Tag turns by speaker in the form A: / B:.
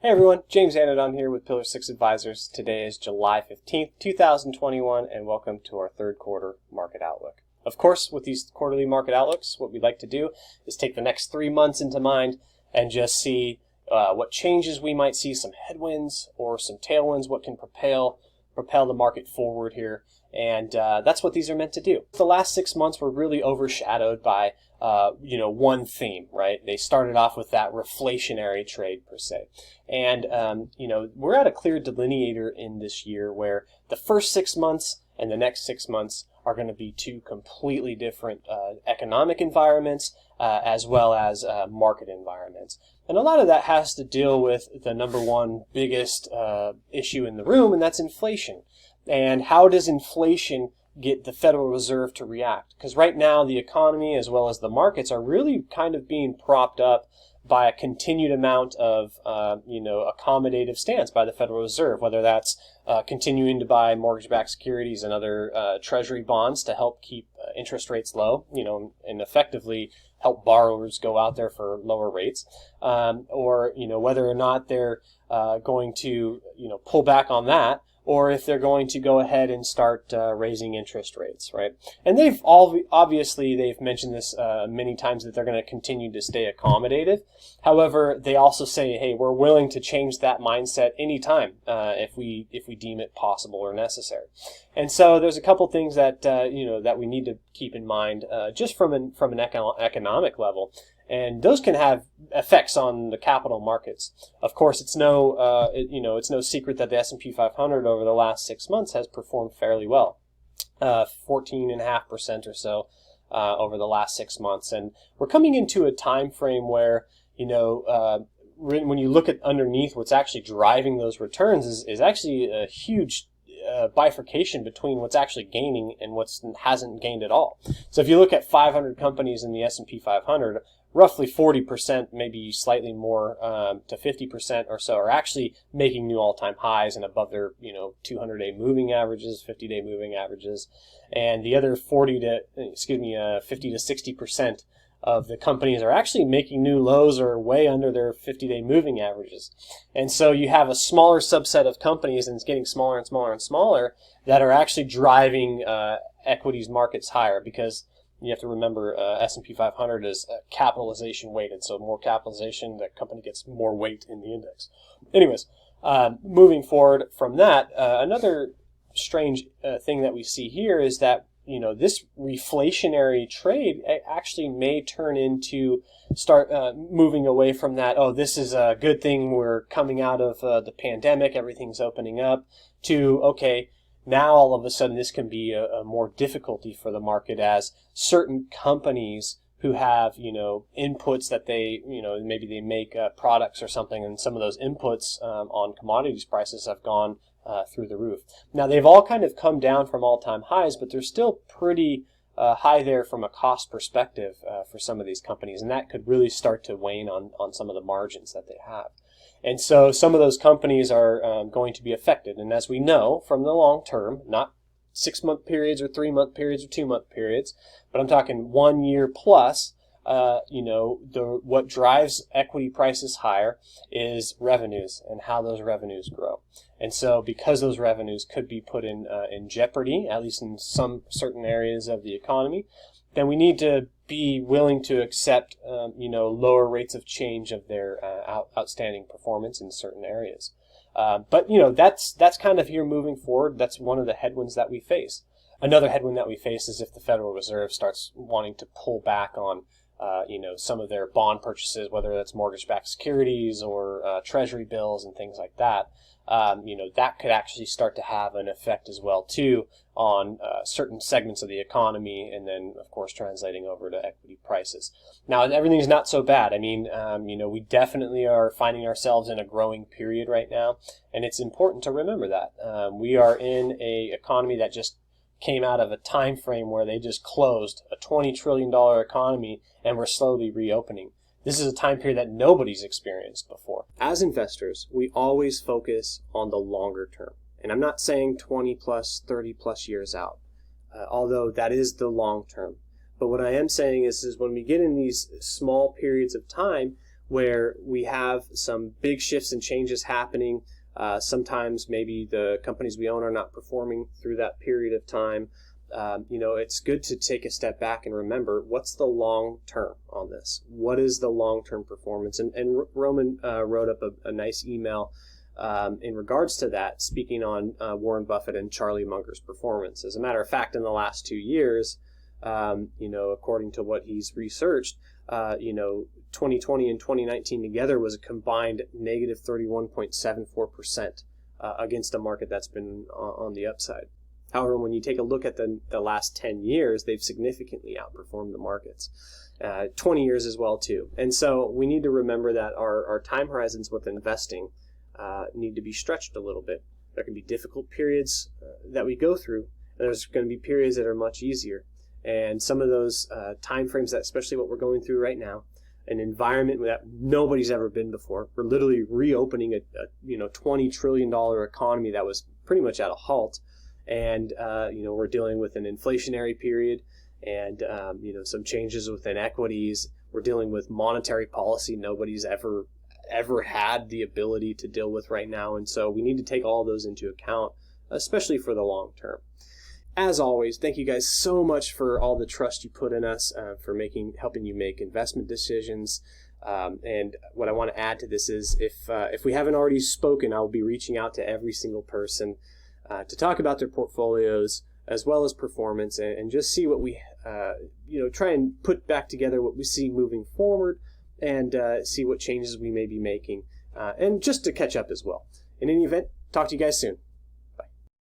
A: Hey everyone, James Anadon here with Pillar 6 Advisors. Today is July 15th, 2021, and welcome to our third quarter market outlook. Of course, with these quarterly market outlooks, what we'd like to do is take the next 3 months into mind and just see what changes we might see, some headwinds or some tailwinds, what can propel the market forward here. And that's what these are meant to do. The last 6 months were really overshadowed by one theme, right? They started off with that reflationary trade per se. And, we're at a clear delineator in this year where the first 6 months and the next 6 months are going to be two completely different economic environments as well as market environments. And a lot of that has to deal with the number one biggest issue in the room, and that's inflation. And how does inflation get the Federal Reserve to react? Because right now the economy as well as the markets are really kind of being propped up by a continued amount of accommodative stance by the Federal Reserve, whether that's continuing to buy mortgage-backed securities and other treasury bonds to help keep interest rates low, and effectively help borrowers go out there for lower rates, or whether or not they're going to pull back on that, or if they're going to go ahead and start raising interest rates, right? And they've mentioned this many times that they're going to continue to stay accommodative. However, they also say, hey, we're willing to change that mindset anytime if we deem it possible or necessary. And so there's a couple things that that we need to keep in mind just from an economic level. And those can have effects on the capital markets. Of course, it's no secret that the S&P 500 over the last 6 months has performed fairly well, 14.5% or so over the last 6 months. And we're coming into a time frame where when you look at underneath, what's actually driving those returns is actually a huge bifurcation between what's actually gaining and what hasn't gained at all. So if you look at 500 companies in the S&P 500, roughly 40%, maybe slightly more to 50% or so, are actually making new all-time highs and above their 200-day moving averages, 50-day moving averages, and the other 50 to 60% of the companies are actually making new lows or way under their 50-day moving averages. And so you have a smaller subset of companies, and it's getting smaller and smaller and smaller, that are actually driving equities markets higher, because you have to remember S&P 500 is capitalization weighted, so more capitalization, the company gets more weight in the index. Anyways, moving forward from that, another strange thing that we see here is that this reflationary trade actually may turn into start moving away from that, oh, this is a good thing, we're coming out of the pandemic, everything's opening up, to, okay, now all of a sudden this can be a more difficulty for the market, as certain companies who have inputs that they maybe they make products or something, and some of those inputs on commodities prices have gone through the roof. Now they've all kind of come down from all-time highs, but they're still pretty high there from a cost perspective for some of these companies, and that could really start to wane on some of the margins that they have. And so some of those companies are going to be affected. And as we know from the long term, not 6-month periods or 3-month periods or 2-month periods, but I'm talking 1 year plus, what drives equity prices higher is revenues and how those revenues grow. And so because those revenues could be put in jeopardy, at least in some certain areas of the economy, then we need to be willing to accept, lower rates of change of their outstanding performance in certain areas. But that's kind of here moving forward. That's one of the headwinds that we face. Another headwind that we face is if the Federal Reserve starts wanting to pull back on, some of their bond purchases, whether that's mortgage-backed securities or treasury bills and things like that. That could actually start to have an effect as well too on certain segments of the economy, and then of course translating over to equity prices. Now everything's not so bad. I mean, we definitely are finding ourselves in a growing period right now, and it's important to remember that we are in a economy that just came out of a time frame where they just closed a $20 trillion economy, and we're slowly reopening. This is a time period that nobody's experienced before. As investors, we always focus on the longer term. And I'm not saying 20 plus, 30 plus years out, although that is the long term. But what I am saying is when we get in these small periods of time, where we have some big shifts and changes happening. Sometimes maybe the companies we own are not performing through that period of time. It's good to take a step back and remember, what's the long term on this? What is the long-term performance? And Roman wrote up a nice email in regards to that, speaking on Warren Buffett and Charlie Munger's performance. As a matter of fact, in the last 2 years, according to what he's researched, 2020 and 2019 together was a combined negative 31.74% against a market that's been on the upside. However, when you take a look at the last 10 years, they've significantly outperformed the markets. 20 years as well, too. And so we need to remember that our time horizons with investing need to be stretched a little bit. There can be difficult periods that we go through, and there's going to be periods that are much easier. And some of those time frames, that especially what we're going through right now, an environment that nobody's ever been before. We're literally reopening a $20 trillion economy that was pretty much at a halt. And, we're dealing with an inflationary period and, some changes within equities. We're dealing with monetary policy nobody's ever had the ability to deal with right now. And so we need to take all those into account, especially for the long term. As always, thank you guys so much for all the trust you put in us, for helping you make investment decisions. And what I want to add to this is, if we haven't already spoken, I will be reaching out to every single person to talk about their portfolios as well as performance, and just see what we, try and put back together what we see moving forward, and see what changes we may be making, and just to catch up as well. In any event, talk to you guys soon.